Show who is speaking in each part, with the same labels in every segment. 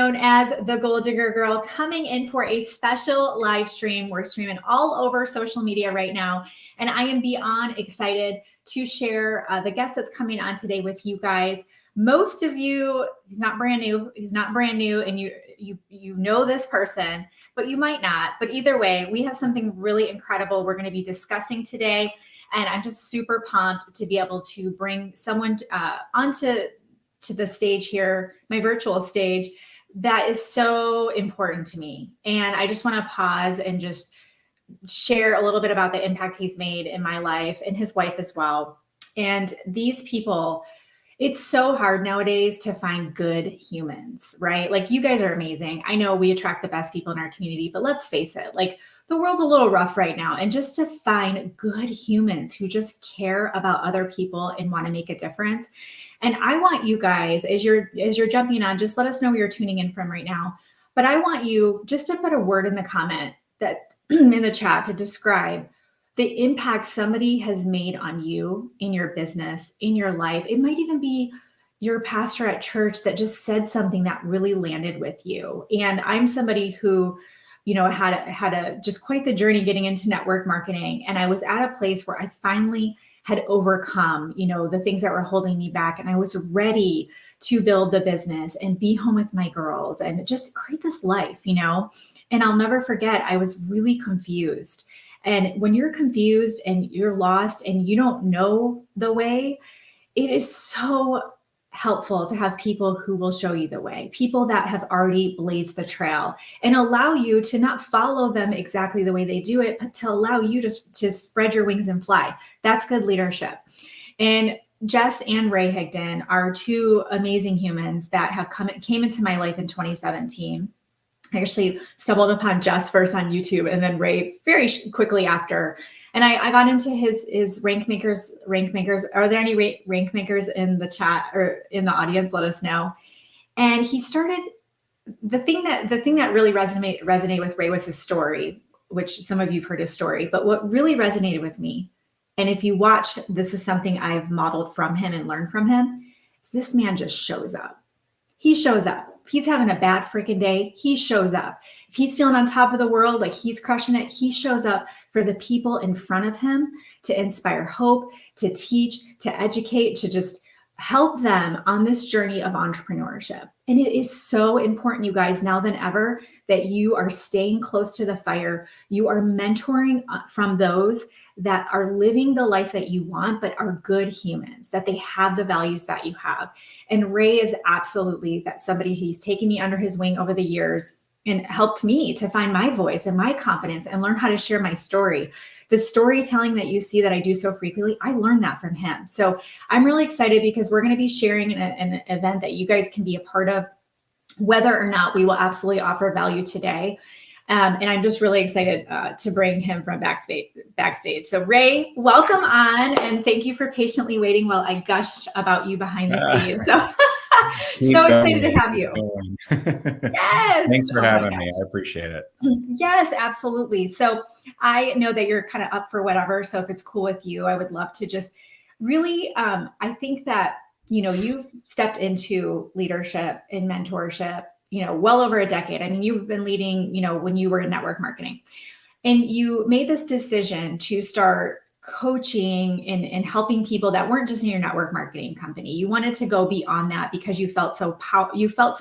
Speaker 1: known as the Gold Digger Girl, coming in for a special live stream. We're streaming all over social media right now, and I am beyond excited to share the guest that's coming on today with you guys. Most of you, he's not brand new, and you know this person, but you might not. But either way, we have something really incredible we're going to be discussing today, and I'm just super pumped to be able to bring someone onto the stage here, my virtual stage, that is so important to me. And I just want to pause and just share a little bit about the impact he's made in my life and his wife as well. And these people, it's so hard nowadays to find good humans, right? Like, you guys are amazing. I know we attract the best people in our community, but let's face it, like, the world's a little rough right now. And just to find good humans who just care about other people and want to make a difference. And I want you guys, as you're jumping on, just let us know where you're tuning in from right now. But I want you just to put a word in the comment that in the chat to describe the impact somebody has made on you in your business, in your life. It might even be your pastor at church that just said something that really landed with you. And I'm somebody who, you know, had just quite the journey getting into network marketing. And I was at a place where I finally had overcome, you know, the things that were holding me back. And I was ready to build the business and be home with my girls and just create this life, you know. And I'll never forget, I was really confused. And when you're confused and you're lost and you don't know the way, it is so helpful to have people who will show you the way, people that have already blazed the trail and allow you to not follow them exactly the way they do it, but to allow you to spread your wings and fly. That's good leadership. And Jess and Ray Higdon are two amazing humans that came into my life in 2017. I actually stumbled upon Jess first on YouTube and then Ray very quickly after. And I got into his rank makers. Are there any rank makers in the chat or in the audience? Let us know. And he started, the thing that really resonated with Ray was his story, which some of you've heard his story. But what really resonated with me, and if you watch, this is something I've modeled from him and learned from him, is this man just shows up. He shows up. If he's having a bad freaking day, he shows up. If he's feeling on top of the world, like he's crushing it, he shows up for the people in front of him to inspire hope, to teach, to educate, to just help them on this journey of entrepreneurship. And it is so important, you guys, now than ever, that you are staying close to the fire. You are mentoring from those that are living the life that you want, but are good humans, that they have the values that you have. And Ray is absolutely that somebody. He's taken me under his wing over the years and helped me to find my voice and my confidence and learn how to share my story. The storytelling that you see that I do so frequently, I learned that from him. So I'm really excited because we're going to be sharing an event that you guys can be a part of, whether or not we will absolutely offer value today. And I'm just really excited to bring him from backstage. So Ray, welcome on, and thank you for patiently waiting while I gushed about you behind the scenes. So, so excited to have you. Yes.
Speaker 2: Thanks for having me. I appreciate it.
Speaker 1: Yes, absolutely. So I know that you're kind of up for whatever. So if it's cool with you, I would love to just really, I think that, you know, you've stepped into leadership and mentorship, you know, well over a decade. I mean, you've been leading, you know, when you were in network marketing, and you made this decision to start coaching and helping people that weren't just in your network marketing company. You wanted to go beyond that because you felt so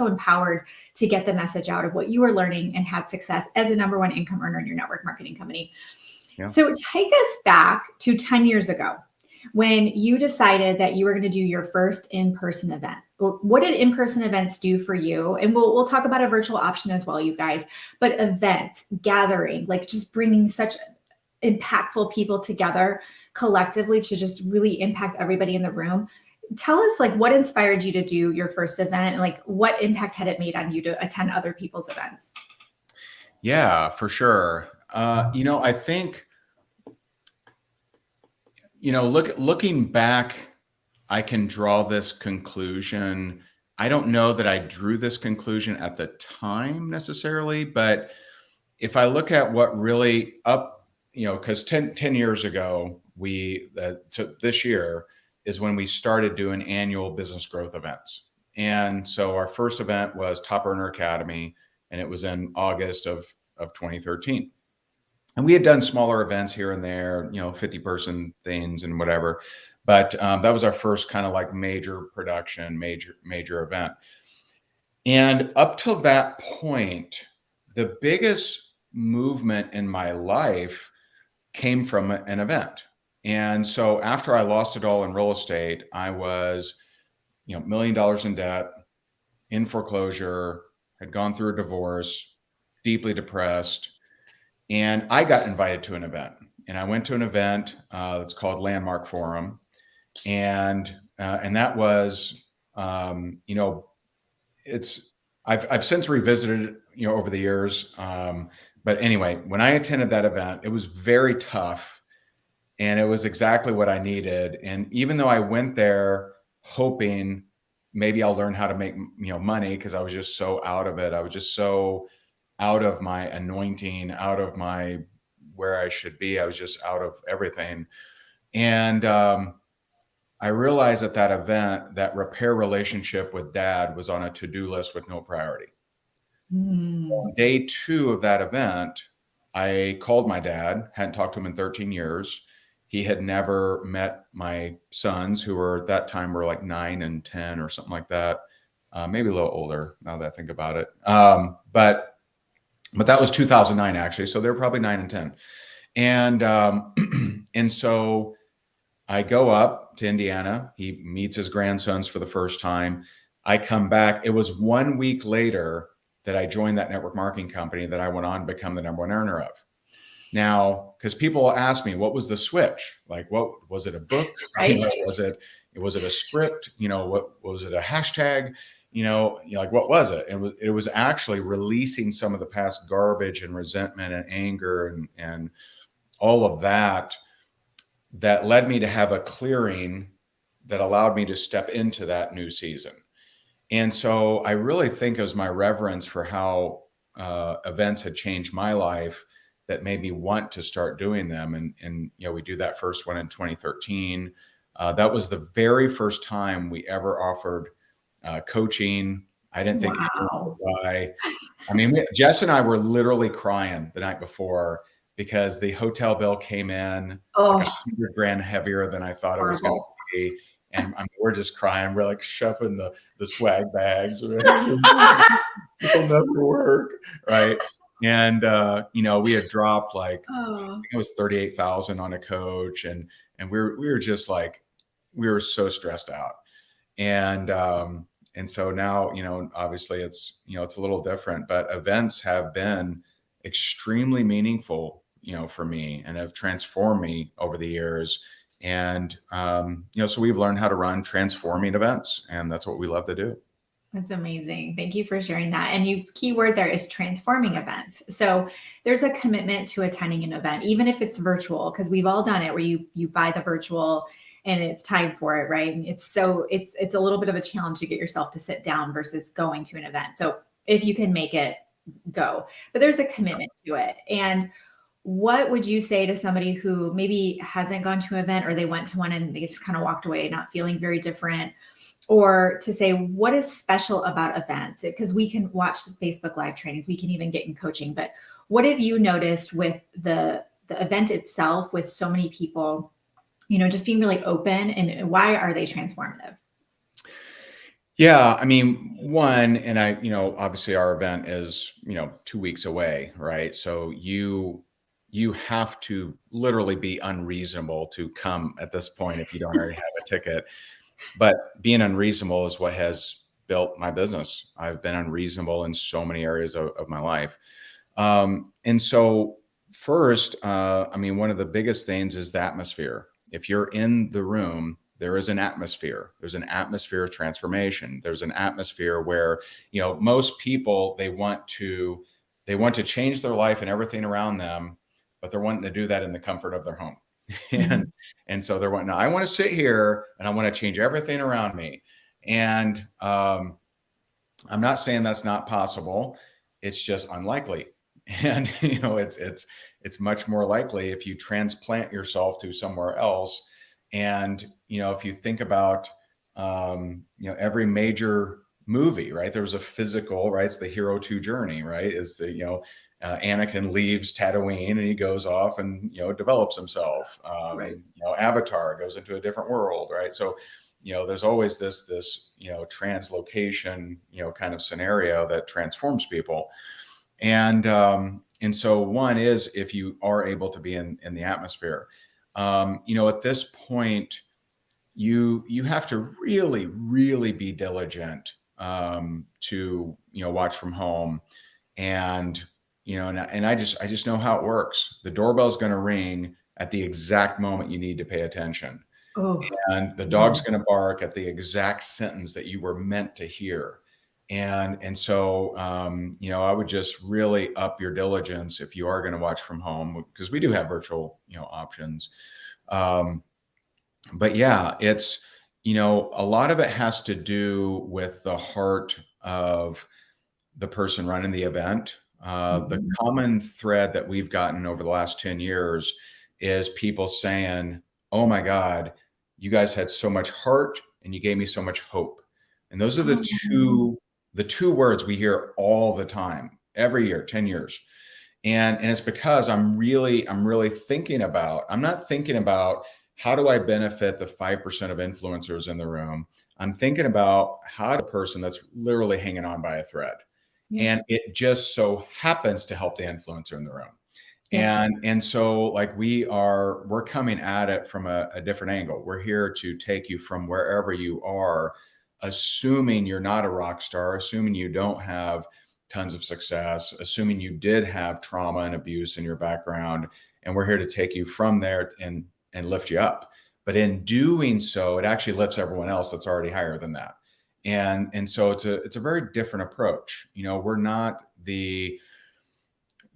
Speaker 1: empowered to get the message out of what you were learning and had success as a number one income earner in your network marketing company. Yeah. So take us back to 10 years ago when you decided that you were going to do your first in-person event. What did in-person events do for you? And we'll talk about a virtual option as well, you guys. But events, gathering, like just bringing such impactful people together collectively to just really impact everybody in the room. Tell us, like, what inspired you to do your first event, and like what impact had it made on you to attend other people's events?
Speaker 2: Yeah, for sure. You know, I think, you know, looking back, I can draw this conclusion. I don't know that I drew this conclusion at the time necessarily, but if I look at what really you know, because 10 years ago, this year is when we started doing annual business growth events. And so our first event was Top Earner Academy, and it was in August of 2013. And we had done smaller events here and there, 50-person things and whatever. But that was our first kind of like major production, major event. And up till that point, the biggest movement in my life came from an event. And so after I lost it all in real estate, I was, $1 million in debt, in foreclosure, had gone through a divorce, deeply depressed. And I got invited to an event. And I went to an event that's called Landmark Forum. And that was, I've since revisited it, over the years. But anyway, when I attended that event, it was very tough, and it was exactly what I needed. And even though I went there hoping maybe I'll learn how to make, money, because I was just so out of it. I was just so out of my anointing, out of my where I should be. I was just out of everything. And I realized at that event that repair relationship with dad was on a to-do list with no priority. On day 2 of that event, I called my dad, hadn't talked to him in 13 years. He had never met my sons, who were at that time were like 9 and 10 or something like that. Maybe a little older now that I think about it. But that was 2009 actually. So they were probably 9 and 10. And so I go up to Indiana. He meets his grandsons for the first time. I come back. It was 1 week later that I joined that network marketing company that I went on to become the #1 earner of. Now, because people ask me, what was the switch? Like, what was it? A book?
Speaker 1: Right.
Speaker 2: Was it a script? What was it? A hashtag? Like, what was it? It was actually releasing some of the past garbage and resentment and anger and all of that led me to have a clearing that allowed me to step into that new season. And so I really think it was my reverence for how events had changed my life that made me want to start doing them. And we do that first one in 2013. That was the very first time we ever offered coaching. I didn't think anyone would buy. I mean, Jess and I were literally crying the night before because the hotel bill came in like $100,000 heavier than I thought it was going to be. And we're just crying. We're like shoving the swag bags. This will never work. Right. And, we had dropped like, I think it was 38,000 on a coach. And we were just like, we were so stressed out. And so now, obviously it's a little different, but events have been extremely meaningful, for me, and have transformed me over the years. And, so we've learned how to run transforming events, and that's what we love to do.
Speaker 1: That's amazing. Thank you for sharing that. And key word there is transforming events. So there's a commitment to attending an event, even if it's virtual, because we've all done it where you buy the virtual and it's time for it, right? And it's a little bit of a challenge to get yourself to sit down versus going to an event. So if you can make it, go. But there's a commitment to it. And what would you say to somebody who maybe hasn't gone to an event, or they went to one and they just kind of walked away not feeling very different, or to say what is special about events? Because we can watch Facebook live trainings, we can even get in coaching, but what have you noticed with the event itself, with so many people, just being really open, and why are they transformative?
Speaker 2: Yeah, I mean, one, and obviously our event is, 2 weeks away, right? So you have to literally be unreasonable to come at this point if you don't already have a ticket. But being unreasonable is what has built my business. I've been unreasonable in so many areas of my life. And so first, one of the biggest things is the atmosphere. If you're in the room, there is an atmosphere. There's an atmosphere of transformation. There's an atmosphere where, most people, they want to change their life and everything around them, but they're wanting to do that in the comfort of their home. And so they're wanting, I want to sit here and I want to change everything around me. And I'm not saying that's not possible. It's just unlikely. And, it's much more likely if you transplant yourself to somewhere else. And, if you think about, every major movie, right? There was a physical, right? It's the Hero 2 journey, right? Is the, Anakin leaves Tatooine and he goes off and, develops himself.
Speaker 1: Right.
Speaker 2: Avatar goes into a different world, right? So, there's always this, translocation, kind of scenario that transforms people. And so one is if you are able to be in the atmosphere, at this point, you have to really, really be diligent to, watch from home. And, and I just know how it works. The doorbell's going to ring at the exact moment you need to pay attention.
Speaker 1: Oh,
Speaker 2: And the dog's going to bark at the exact sentence that you were meant to hear. And so, I would just really up your diligence if you are going to watch from home, because we do have virtual, options. But yeah, it's, a lot of it has to do with the heart of the person running the event. The common thread that we've gotten over the last 10 years is people saying, "Oh my God, you guys had so much heart and you gave me so much hope." And those are the two words we hear all the time, every year, 10 years. And it's because I'm not thinking about how do I benefit the 5% of influencers in the room. I'm thinking about how the person that's literally hanging on by a thread.
Speaker 1: Yeah.
Speaker 2: And it just so happens to help the influencer in the room.
Speaker 1: Yeah.
Speaker 2: And so like we're coming at it from a different angle. We're here to take you from wherever you are, assuming you're not a rock star, assuming you don't have tons of success, assuming you did have trauma and abuse in your background. And we're here to take you from there and lift you up. But in doing so, it actually lifts everyone else that's already higher than that. And so it's a very different approach. We're not the,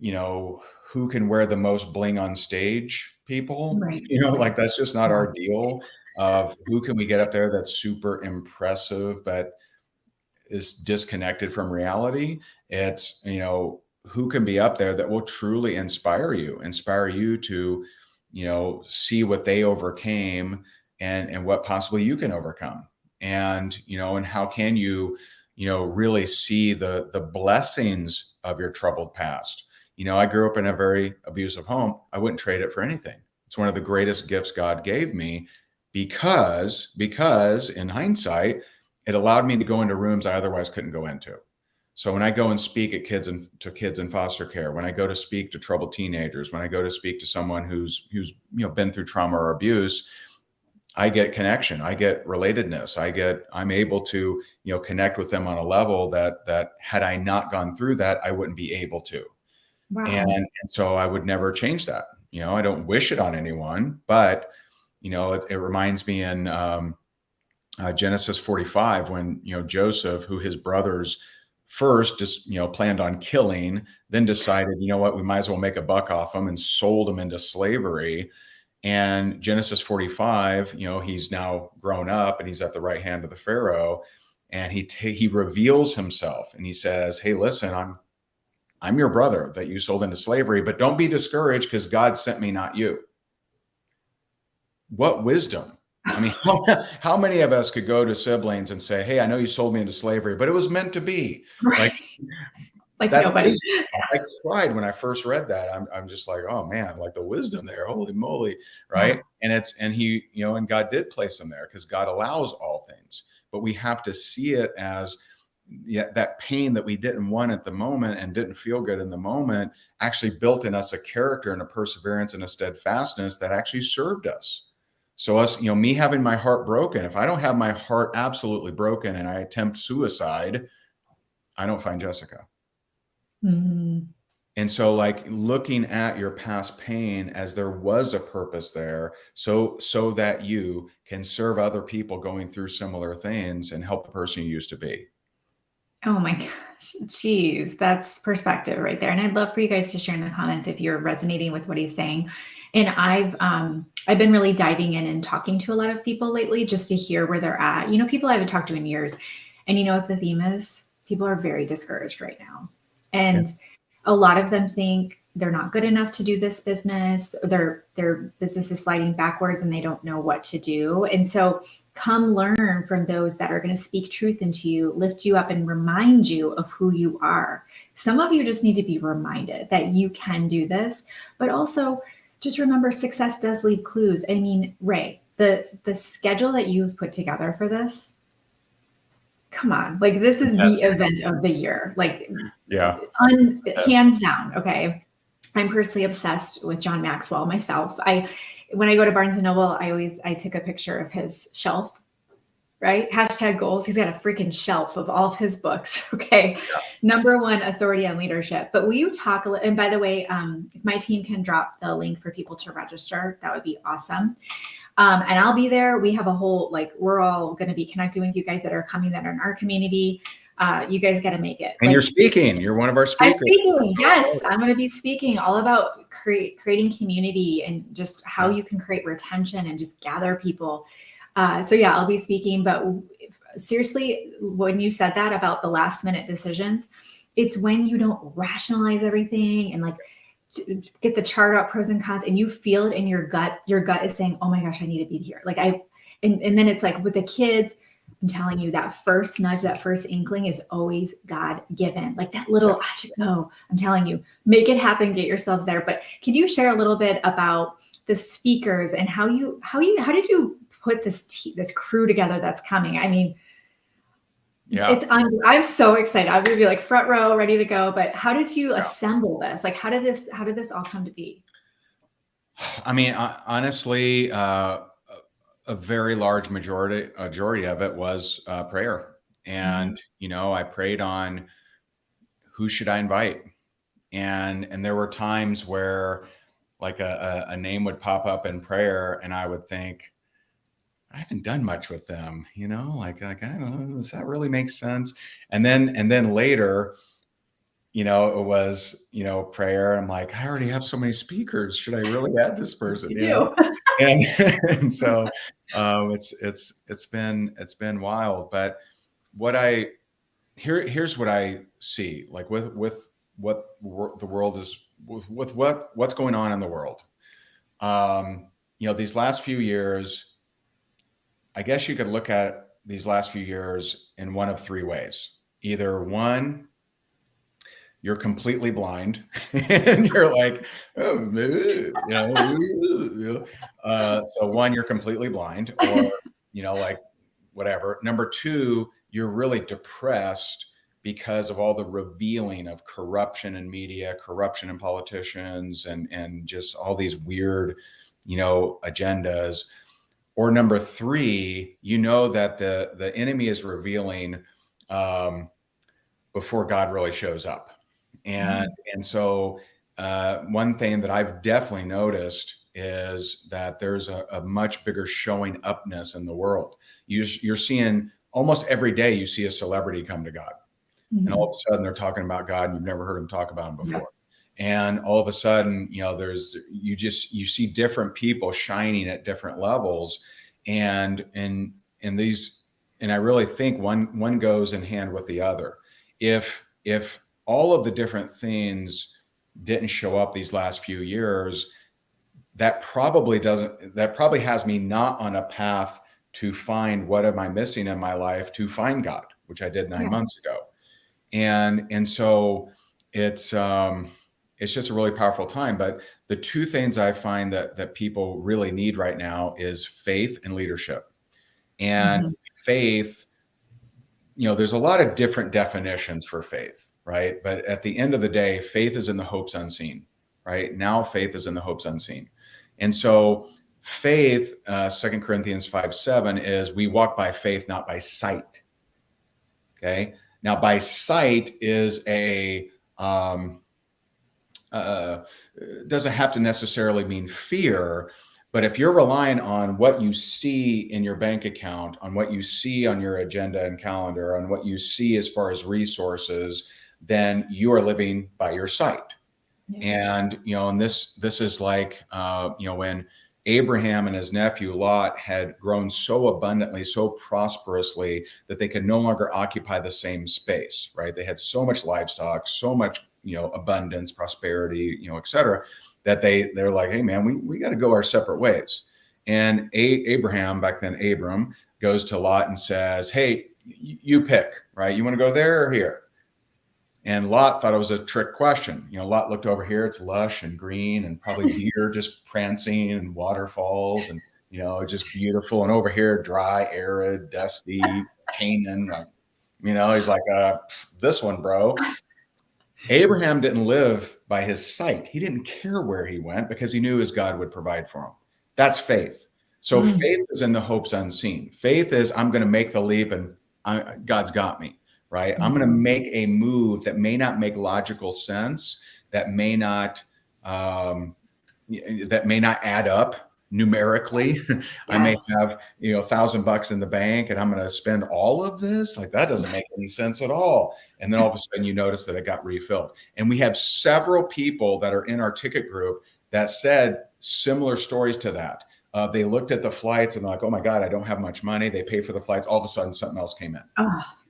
Speaker 2: who can wear the most bling on stage people,
Speaker 1: Right.
Speaker 2: like that's just not our deal of who can we get up there that's super impressive, but is disconnected from reality. It's, who can be up there that will truly inspire you to, see what they overcame and what possibly you can overcome. And, and how can you, really see the blessings of your troubled past. I grew up in a very abusive home. I wouldn't trade it for anything. It's one of the greatest gifts God gave me because in hindsight, it allowed me to go into rooms I otherwise couldn't go into. So when I go and speak at kids in foster care, when I go to speak to troubled teenagers, when I go to speak to someone who's been through trauma or abuse, I get connection, I get relatedness, I'm able to, connect with them on a level that had I not gone through that, I wouldn't be able to.
Speaker 1: Wow.
Speaker 2: And so I would never change that. I don't wish it on anyone, but, it reminds me in Genesis 45, when, Joseph, who his brothers first just, planned on killing, then decided, what, we might as well make a buck off him and sold him into slavery. And Genesis 45, he's now grown up and he's at the right hand of the Pharaoh, and he reveals himself and he says, "Hey, listen, I'm your brother that you sold into slavery, but don't be discouraged because God sent me, not you." What wisdom. I mean, how many of us could go to siblings and say, "Hey, I know you sold me into slavery, but it was meant to be."
Speaker 1: Right. Like
Speaker 2: that's
Speaker 1: nobody.
Speaker 2: wisdom. I cried when I first read that. I'm just like, oh man, like the wisdom there. Holy moly. Right. Yeah. And he, and God did place him there because God allows all things, but we have to see it as that pain that we didn't want at the moment and didn't feel good in the moment actually built in us a character and a perseverance and a steadfastness that actually served us. So us, me having my heart broken, if I don't have my heart absolutely broken and I attempt suicide, I don't find Jessica.
Speaker 1: Mm-hmm.
Speaker 2: And so like looking at your past pain as there was a purpose there, so that you can serve other people going through similar things and help the person you used to be.
Speaker 1: Oh my gosh, geez, that's perspective right there. And I'd love for you guys to share in the comments if you're resonating with what he's saying. And I've been really diving in and talking to a lot of people lately just to hear where they're at. People I haven't talked to in years. And you know what the theme is? People are very discouraged right now. And a lot of them think they're not good enough to do this business. Their business is sliding backwards and they don't know what to do. And so Come learn from those that are going to speak truth into you, lift you up, and remind you of who you are. Some of you just need to be reminded that you can do this, but also just remember success does leave clues. I mean, Ray, the schedule that you've put together for this, come on, like this is the event of the year, like hands down. Okay. I'm personally obsessed with John Maxwell myself. When I go to Barnes and Noble, I took a picture of his shelf, right? #goals. He's got a freaking shelf of all of his books. Okay. Yeah. Number one authority on leadership. But will you talk a little, and by the way, if my team can drop the link for people to register, that would be awesome. And I'll be there. We have a whole, we're all going to be connecting with you guys that are coming, that are in our community. You guys got to make it.
Speaker 2: And you're speaking. You're one of our speakers.
Speaker 1: I'm speaking. Yes, I'm going to be speaking all about creating community and just how you can create retention and just gather people. So yeah, I'll be speaking. But seriously, when you said that about the last minute decisions, it's when you don't rationalize everything and get the chart out, pros and cons, and you feel it in your gut. Your gut is saying, "Oh my gosh, I need to be here." And then it's like with the kids. I'm telling you, that first nudge, that first inkling is always God given. Like that little, I should go. I'm telling you, make it happen, get yourself there. But can you share a little bit about the speakers and how did you put this crew together that's coming? I mean, I'm so excited. I'm going to be like front row, ready to go. But how did you assemble this? Like, how did this all come to be?
Speaker 2: I mean, honestly, a very large majority of it was prayer. And, I prayed on who should I invite? And there were times where like a name would pop up in prayer and I would think, I haven't done much with them, like, I don't know, does that really make sense? And then later, it was, prayer. I'm like, I already have so many speakers. Should I really add this person? And so it's been wild. But here's what I see, like with what the world is, with what's going on in the world. These last few years, I guess you could look at these last few years in one of three ways. Either one, you're completely blind and you're like, so one, you're completely blind, or, like whatever. Number two, you're really depressed because of all the revealing of corruption in media, corruption in politicians, and just all these weird, agendas. Or number three, that the enemy is revealing before God really shows up. And so one thing that I've definitely noticed is that there's a much bigger showing upness in the world. You're seeing almost every day, you see a celebrity come to God. Mm-hmm. And all of a sudden they're talking about God and you've never heard them talk about him before. Yeah. And all of a sudden, you see different people shining at different levels. And I really think one goes in hand with the other. If all of the different things didn't show up these last few years, that probably has me not on a path to find what am I missing in my life to find God, which I did 9 months ago. And so it's just a really powerful time. But the two things I find that people really need right now is faith and leadership. And faith, there's a lot of different definitions for faith, right? But at the end of the day, faith is in the hopes unseen, right? Now faith is in the hopes unseen. And so faith, 2 Corinthians 5:7 is we walk by faith, not by sight. Okay. Now by sight is doesn't have to necessarily mean fear, but if you're relying on what you see in your bank account, on what you see on your agenda and calendar, on what you see as far as resources, then you are living by your sight. Yeah. And this is like, when Abraham and his nephew Lot had grown so abundantly, so prosperously that they could no longer occupy the same space, right? They had so much livestock, so much, abundance, prosperity, et cetera, that they're like, hey man, we got to go our separate ways. And Abraham, back then Abram, goes to Lot and says, hey, you pick, right? You want to go there or here? And Lot thought it was a trick question. Lot looked over here, it's lush and green and probably deer just prancing and waterfalls and, just beautiful. And over here, dry, arid, dusty, Canaan. He's like, this one, bro. Abraham didn't live by his sight. He didn't care where he went because he knew his God would provide for him. That's faith. So faith is in the hopes unseen. Faith is, I'm going to make the leap and God's got me. Right? I'm going to make a move that may not make logical sense, that may not add up numerically. Yes. I may have, $1,000 in the bank and I'm going to spend all of this. Like that doesn't make any sense at all. And then all of a sudden you notice that it got refilled. And we have several people that are in our ticket group that said similar stories to that. They looked at the flights and they're like, oh my God, I don't have much money. They pay for the flights. All of a sudden something else came in.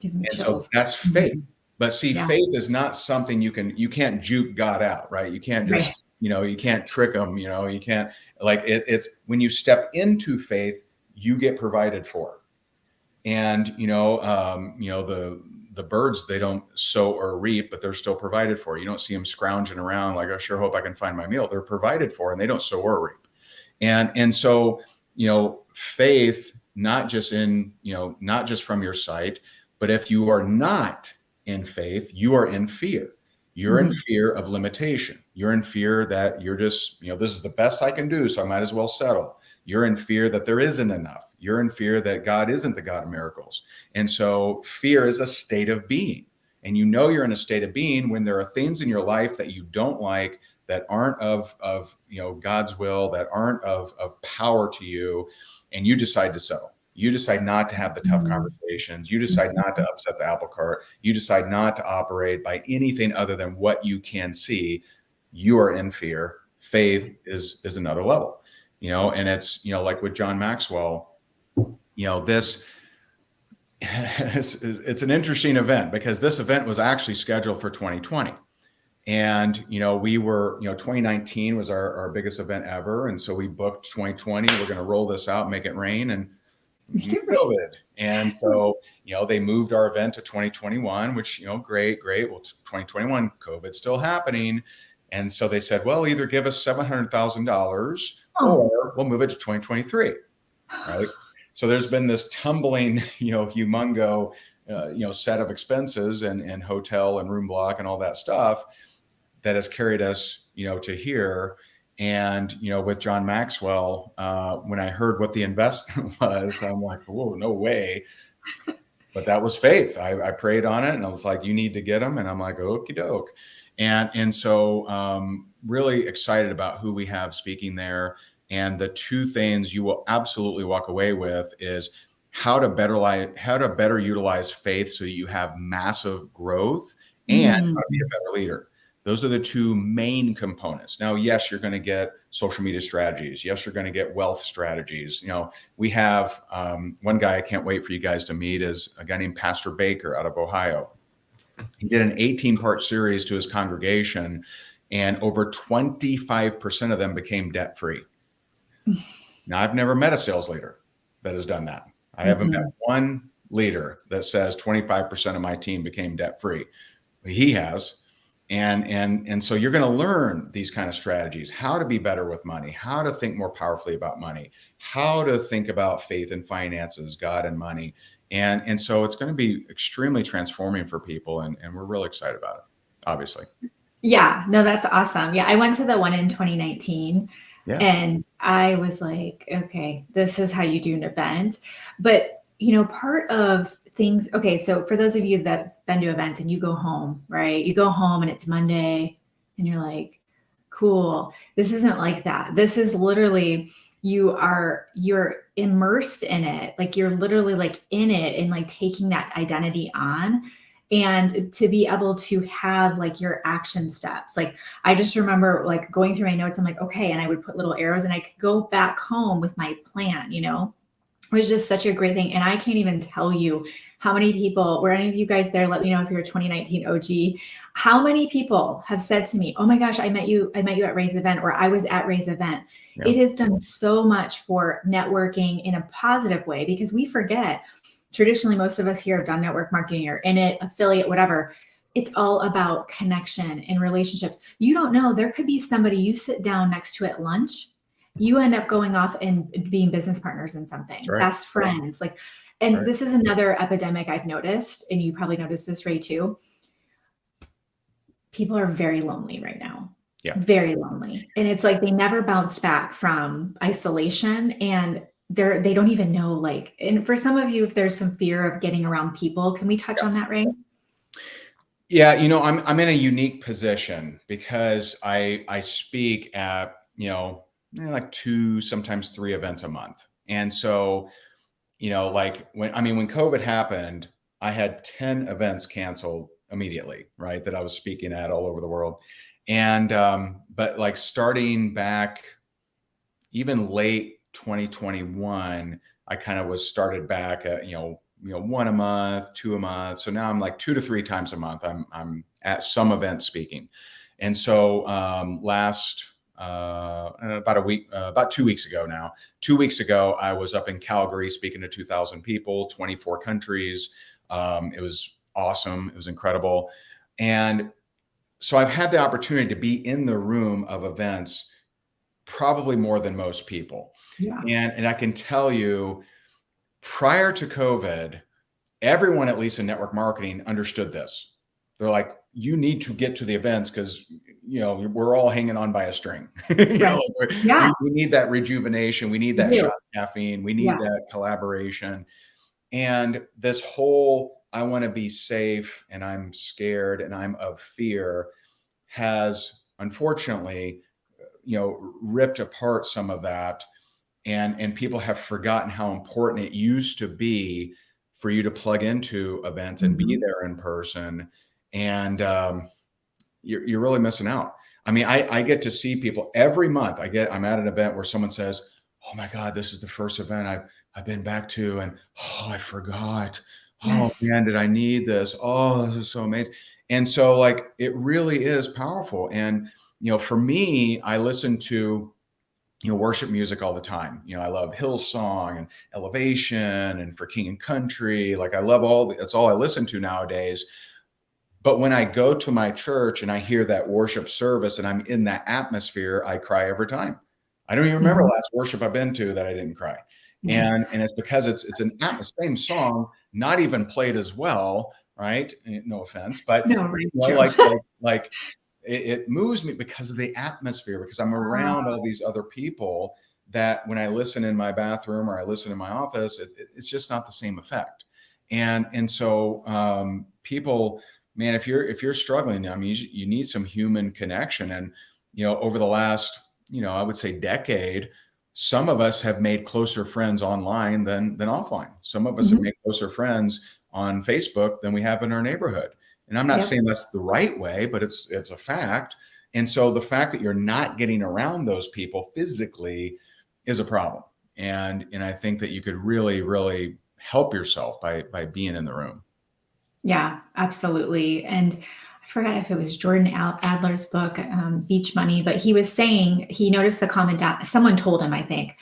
Speaker 2: And so that's faith. But see, faith is not something you can't juke God out, right? You can't just, you can't trick him, you can't it's when you step into faith, you get provided for. And, the birds, they don't sow or reap, but they're still provided for. You don't see them scrounging around like, I sure hope I can find my meal. They're provided for and they don't sow or reap. And so, faith, not just from your sight, but if you are not in faith, you are in fear. You're in fear of limitation. You're in fear that you're just, this is the best I can do, so I might as well settle. You're in fear that there isn't enough. You're in fear that God isn't the God of miracles. And so fear is a state of being. And you're in a state of being when there are things in your life that you don't like, that aren't of God's will, that aren't of power to you, and you decide to settle. You decide not to have the tough conversations. You decide not to upset the apple cart. You decide not to operate by anything other than what you can see. You are in fear. Faith is another level, and it's, like with John Maxwell, this it's an interesting event because this event was actually scheduled for 2020. And, we were, 2019 was our biggest event ever. And so we booked 2020. We're going to roll this out, make it rain, and COVID. And so, they moved our event to 2021, which, great. Well, 2021, COVID's still happening. And so they said, well, either give us $700,000 or we'll move it to 2023. Right. So there's been this tumbling, humongo, set of expenses and hotel and room block and all that stuff that has carried us, to here. And, with John Maxwell, when I heard what the investment was, I'm like, whoa, no way. But that was faith. I prayed on it and I was like, you need to get them. And I'm like, okie doke. And so really excited about who we have speaking there. And the two things you will absolutely walk away with is how to better utilize faith so you have massive growth and how to be a better leader. Those are the two main components. Now, yes, you're going to get social media strategies. Yes, you're going to get wealth strategies. We have one guy I can't wait for you guys to meet is a guy named Pastor Baker out of Ohio. He did an 18-part series to his congregation, and over 25% of them became debt-free. Now, I've never met a sales leader that has done that. I haven't met one leader that says 25% of my team became debt-free. He has. And so you're going to learn these kind of strategies, how to be better with money, how to think more powerfully about money, how to think about faith and finances, God and money. And so it's going to be extremely transforming for people. And we're really excited about it, obviously.
Speaker 1: Yeah, no, that's awesome. Yeah, I went to the one in 2019 and I was like, okay, this is how you do an event. But, part of things. Okay. So for those of you that have been to events and you go home, right? You go home and it's Monday and you're like, cool. This isn't like that. This is literally, you're immersed in it. Like you're literally like in it and like taking that identity on, and to be able to have like your action steps. Like I just remember like going through my notes. I'm like, okay. And I would put little arrows and I could go back home with my plan, was just such a great thing. And I can't even tell you how many people, were any of you guys there? Let me know if you're a 2019 OG. How many people have said to me, oh my gosh, I met you at Ray's event, or I was at Ray's event.
Speaker 2: Yeah.
Speaker 1: It has done so much for networking in a positive way, because we forget, traditionally, most of us here have done network marketing or in it, affiliate, whatever. It's all about connection and relationships. You don't know, there could be somebody you sit down next to at lunch, you end up going off and being business partners in something,
Speaker 2: Right.
Speaker 1: best friends. Like, and this is another epidemic I've noticed, and you probably noticed this, Ray, too. People are very lonely right now.
Speaker 2: Yeah.
Speaker 1: Very lonely. And it's like they never bounce back from isolation, and they don't even know, like, and for some of you, if there's some fear of getting around people, can we touch on that, Ray?
Speaker 2: Yeah, I'm in a unique position because I speak at, like 2, sometimes 3 events a month. And so, like when COVID happened, I had 10 events canceled immediately, right? That I was speaking at all over the world. And, but like starting back even late 2021, I kind of was started back at, 1 a month, 2 a month. So now I'm like 2 to 3 times a month. I'm at some event speaking. And so about 2 weeks ago now, 2 weeks ago, I was up in Calgary speaking to 2,000 people, 24 countries. It was awesome. It was incredible. And so I've had the opportunity to be in the room of events probably more than most people.
Speaker 1: Yeah.
Speaker 2: And I can tell you, prior to COVID, everyone, at least in network marketing, understood this. They're like, you need to get to the events because, we're all hanging on by a string. We need that rejuvenation. We need that shot of caffeine. We need that collaboration. And this whole, I want to be safe and I'm scared and I'm of fear has unfortunately, ripped apart some of that. And people have forgotten how important it used to be for you to plug into events and be there in person. And you're really missing out. I get to see people every month. I'm at an event where someone says, oh my God, this is the first event I've been back to. And I forgot.
Speaker 1: Yes.
Speaker 2: Oh man, did I need this? Oh, this is so amazing. And so like, it really is powerful. And, for me, I listen to, worship music all the time. I love Hillsong and Elevation and For King and Country. Like I love that's all I listen to nowadays. But when I go to my church and I hear that worship service and I'm in that atmosphere, I cry every time. I don't even remember the last worship I've been to that I didn't cry. And it's because it's an same song, not even played as well, right? No offense, but like it moves me because of the atmosphere, because I'm around all these other people that when I listen in my bathroom or I listen in my office, it's just not the same effect. And so people, man, if you're struggling, you need some human connection. And, over the last, I would say decade, some of us have made closer friends online than offline. Some of us have made closer friends on Facebook than we have in our neighborhood. And I'm not saying that's the right way, but it's a fact. And so the fact that you're not getting around those people physically is a problem. And I think that you could really, really help yourself by being in the room.
Speaker 1: Yeah, absolutely. And I forgot if it was Jordan Adler's book, Beach Money, but he was saying he noticed the comment someone told him, I think,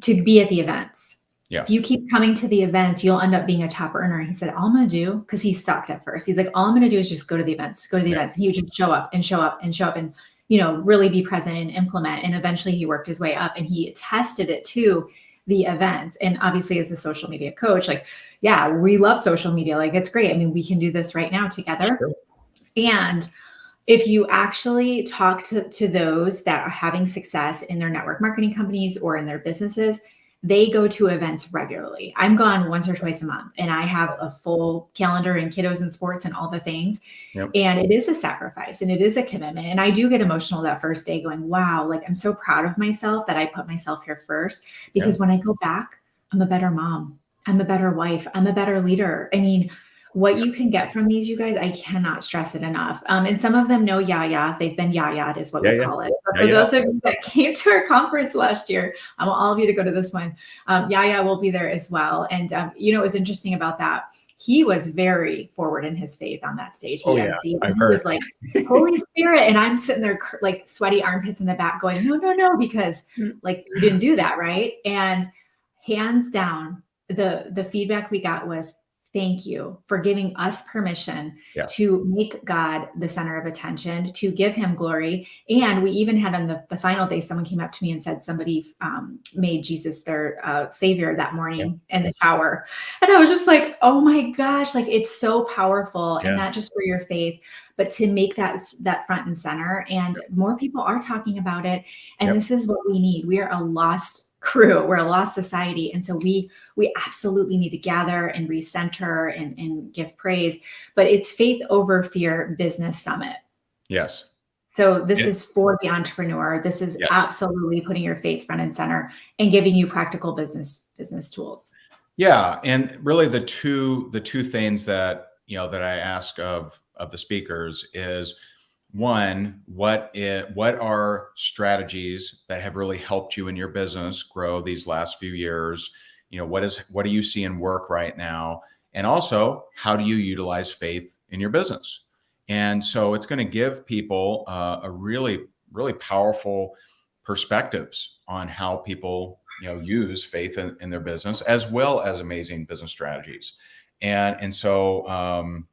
Speaker 1: to be at the events.
Speaker 2: Yeah.
Speaker 1: If you keep coming to the events, you'll end up being a top earner. He said, all I'm going to do, because he sucked at first. He's like, all I'm going to do is just go to the events, events. And he would just show up and, really be present and implement. And eventually he worked his way up and he tested it to the events. And obviously as a social media coach, like, yeah, we love social media. Like, it's great. We can do this right now together.
Speaker 2: Sure.
Speaker 1: And if you actually talk to those that are having success in their network marketing companies or in their businesses, they go to events regularly. I'm gone once or twice a month and I have a full calendar and kiddos and sports and all the things.
Speaker 2: Yep.
Speaker 1: And it is a sacrifice and it is a commitment. And I do get emotional that first day going, wow, like I'm so proud of myself that I put myself here first, because when I go back, I'm a better mom. I'm a better wife. I'm a better leader. what you can get from these, you guys, I cannot stress it enough. And some of them know Yaya. They've been Yaya'd is what
Speaker 2: Yeah,
Speaker 1: we
Speaker 2: yeah.
Speaker 1: call it. But
Speaker 2: Yeah,
Speaker 1: for
Speaker 2: yeah.
Speaker 1: those of you that came to our conference last year, I want all of you to go to this one. Yaya will be there as well. And what was interesting about that, he was very forward in his faith on that stage.
Speaker 2: Oh
Speaker 1: He
Speaker 2: yeah,
Speaker 1: emceed.
Speaker 2: I've
Speaker 1: He
Speaker 2: heard.
Speaker 1: was like, Holy Spirit. And I'm sitting there like sweaty armpits in the back going, no, because like you didn't do that, right? And hands down, the feedback we got was, thank you for giving us permission
Speaker 2: Yes.
Speaker 1: to make God the center of attention, to give him glory. And we even had on the final day, someone came up to me and said somebody made Jesus their savior that morning in the shower. And I was just like, oh my gosh, like it's so powerful.
Speaker 2: Yeah.
Speaker 1: And not just for your faith, but to make that front and center. And more people are talking about it. And this is what we need. We are a lost crew. We're a lost society. And so we absolutely need to gather and recenter and give praise. But it's Faith Over Fear Business Summit.
Speaker 2: Yes.
Speaker 1: So this is for the entrepreneur. This is absolutely putting your faith front and center and giving you practical business tools.
Speaker 2: Yeah. And really the two things that, that I ask of the speakers is, one, what are strategies that have really helped you in your business grow these last few years? What do you see in work right now? And also, how do you utilize faith in your business? And so it's going to give people a really, really powerful perspectives on how people, use faith in their business, as well as amazing business strategies. And so,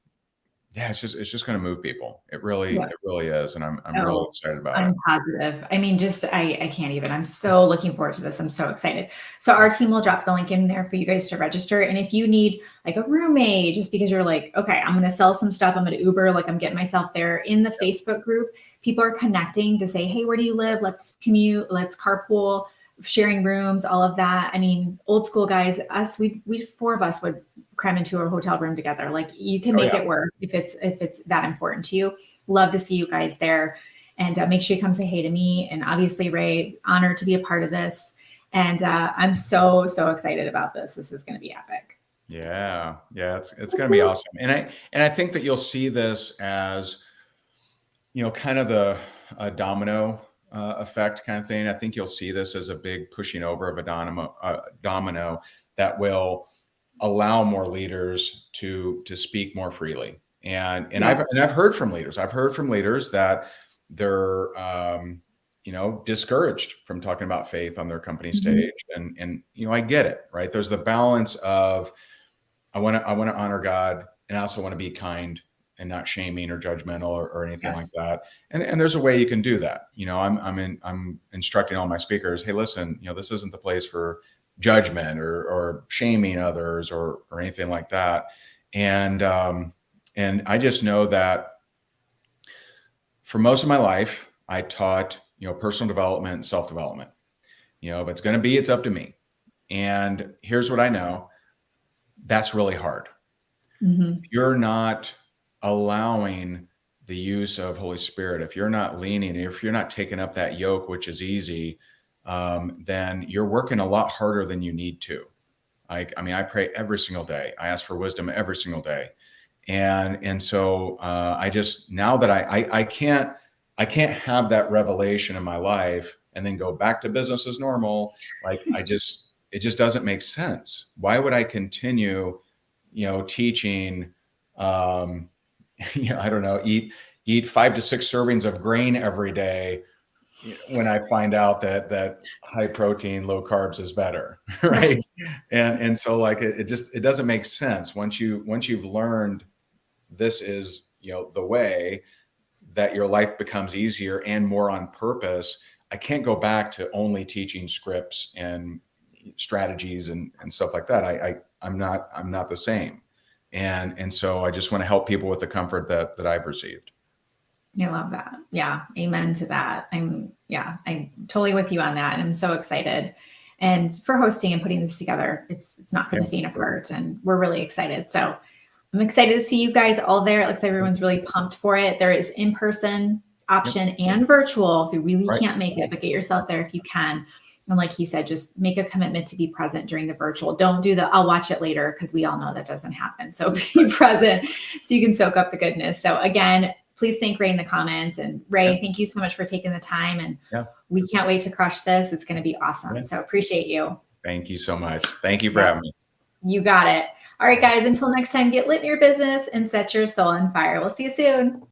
Speaker 2: it's just going to move people. It really is. And I'm really excited about it.
Speaker 1: I'm positive. I mean, I can't even, I'm so looking forward to this. I'm so excited. So our team will drop the link in there for you guys to register. And if you need like a roommate, just because you're like, okay, I'm going to sell some stuff, I'm going to Uber, like I'm getting myself there in the Facebook group, people are connecting to say, hey, where do you live? Let's commute, let's carpool, sharing rooms, all of that. I mean, old school guys, we four of us would cram into a hotel room together. Like you can make it work if it's that important to you. Love to see you guys there, and make sure you come say hey to me. And obviously, Ray, honored to be a part of this. And I'm so excited about this. This is going to be epic.
Speaker 2: Yeah, it's going to be awesome. And I think that you'll see this as, kind of the domino effect kind of thing. I think you'll see this as a big pushing over of a domino that will allow more leaders to speak more freely. And I've heard from leaders. I've heard from leaders that they're discouraged from talking about faith on their company stage. And I get it, right? There's the balance of I want to honor God, and I also want to be kind and not shaming or judgmental or anything like that. And there's a way you can do that. I'm instructing all my speakers, hey, listen, this isn't the place for judgment or shaming others or anything like that. And I just know that for most of my life, I taught, personal development and self-development. If it's going to be, it's up to me. And here's what I know. That's really hard. You're not allowing the use of Holy Spirit. If you're not leaning, if you're not taking up that yoke, which is easy, then you're working a lot harder than you need to. I pray every single day. I ask for wisdom every single day. And so I just, now that I can't have that revelation in my life and then go back to business as normal. Like it just doesn't make sense. Why would I continue, teaching, I don't know, eat 5 to 6 servings of grain every day when I find out that high protein, low carbs is better, right? And so like it doesn't make sense once you've learned this is the way that your life becomes easier and more on purpose. I can't go back to only teaching scripts and strategies and stuff like that. I'm not the same. And so I just want to help people with the comfort that I've received.
Speaker 1: I love that. Yeah. Amen to that. I'm totally with you on that. And I'm so excited and for hosting and putting this together. It's not for the faint of heart, and we're really excited. So I'm excited to see you guys all there. It looks like everyone's really pumped for it. There is in-person option and virtual if you really can't make it, but get yourself there if you can. And like he said, just make a commitment to be present during the virtual. Don't do the I'll watch it later, because we all know that doesn't happen. So be present so you can soak up the goodness. So again, please thank Ray in the comments. And Ray, thank you so much for taking the time. And we can't wait to crush this. It's going to be awesome. So appreciate you.
Speaker 2: Thank you so much. Thank you for having me.
Speaker 1: You got it. All right, guys, until next time, get lit in your business and set your soul on fire. We'll see you soon.